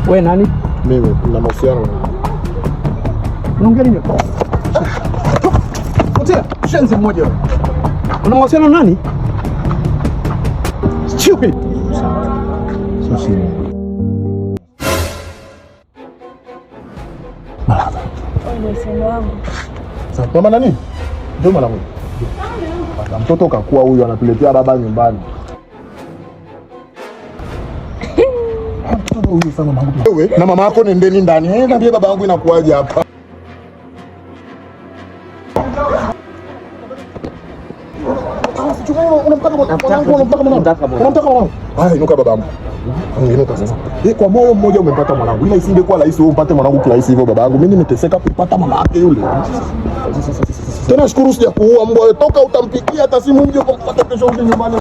Wewe nani? Mimi na mahusiano. Unaongea nini? Potea, shenzi mmoja wewe. Una mahusiano na nani? Stupid. Sasa. Malaka. Sasa mama nani? Ndio mwanangu. Mtoto kakua huyu anatuletea baba nyumbani. Wewe na mama yako nendeni ndani. Niambie baba yangu inakuaje hapa? Haya, inuka babangu. Inuka sasa. Kwa moyo mmoja umempata mwanangu. Ila isingekuwa rahisi wewe umpate mwanangu kirahisi hivyo babangu. Mimi nimeteseka kupata mama yake yule. Tena shukuru sijakuua mbwa. Toka utampikia hata simu mje kumpata kesho uje nyumbani.